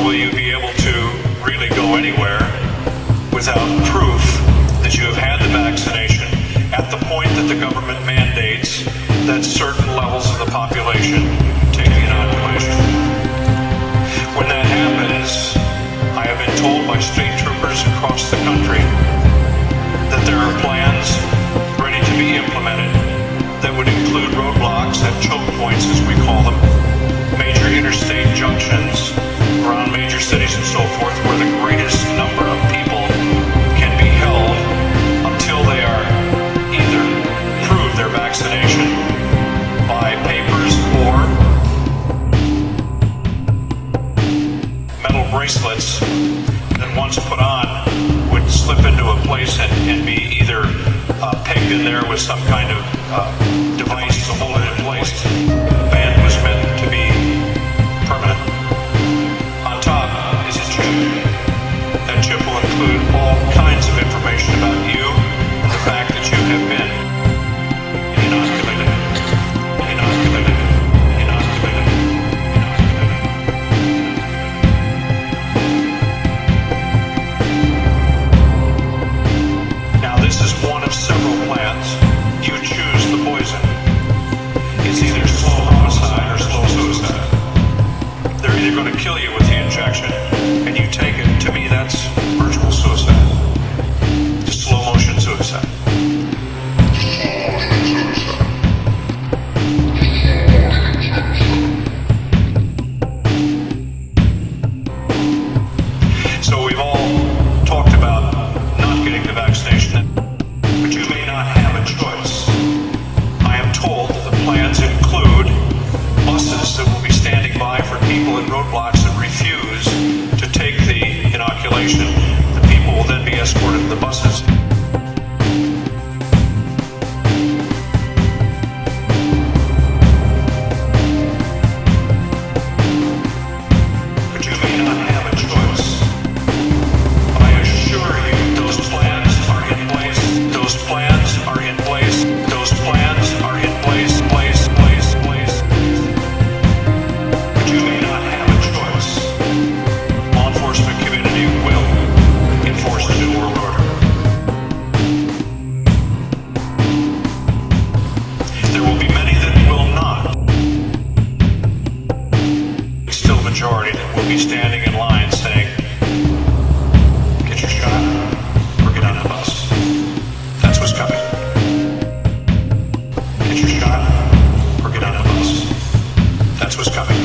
will you be able to really go anywhere without proof that you have had the vaccination at the point that the government mandates that certain levels of the population take the inoculation? When that happens, I have been told by state troopers across the country that there are plans ready to be implemented that would include roadblocks at choke points, as we call them, major interstate junctions around major cities and so forth, where the greatest number of people can be held until they are either proved their vaccination by papers or metal bracelets that once put on would slip into a place and be either pegged in there with some kind of device to hold it in place. The band was meant to be permanent. On top is a chip. That chip will include all kinds of information about you and the fact that you have been inoculated. Inoculated. Inoculated. Inoculated. Now this is one of several plans. You choose the poison. It's either slow homicide or slow suicide. They're either going to kill you with the injection and you take it. To me, that's virtual suicide. Just slow motion suicide. So we've all talked about not getting the vaccination, but you may not have a choice. I am told that the plans include buses that will be standing by for people at roadblocks that refuse to take the inoculation. The people will then be escorted to the buses. But you may not have a choice. But I assure you, those plans are in place. Those plans are in place. Those plans are in place. Place. But you may not have a choice. Law enforcement community will enforce the New World Order. There will be many that will not. Still a majority that will be standing in line saying, get your shot or get on the bus. That's what's coming. Get your shot or get on the bus. That's what's coming.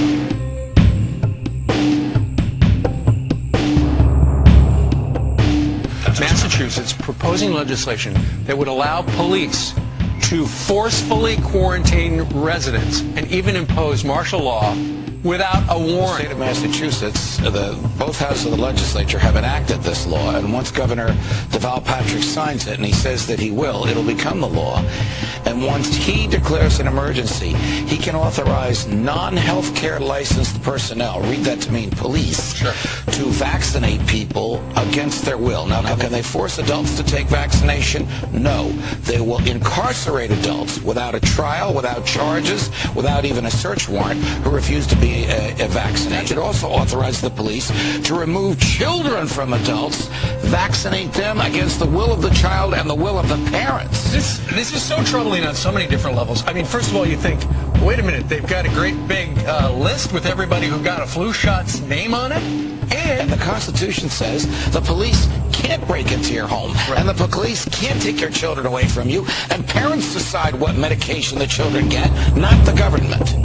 Massachusetts proposing legislation that would allow police to forcefully quarantine residents and even impose martial law without a The warrant. state of Massachusetts, both houses of the legislature have enacted this law, and once Governor Deval Patrick signs it, and he says that he will, it'll become the law. And once he declares an emergency, he can authorize non-healthcare licensed personnel, read that to mean police, to vaccinate people against their will. Now, can they force adults to take vaccination? No. They will incarcerate adults without a trial, without charges, without even a search warrant, who refuse to be vaccinated. It also authorizes the police to remove children from adults, vaccinate them against the will of the child and the will of the parents. This is so troubling on so many different levels. I mean, first of all, you think, wait a minute, they've got a great big list with everybody who got a flu shot's name on it? And the Constitution says the police can't break into your home, and the police can't take your children away from you, and parents decide what medication the children get, not the government.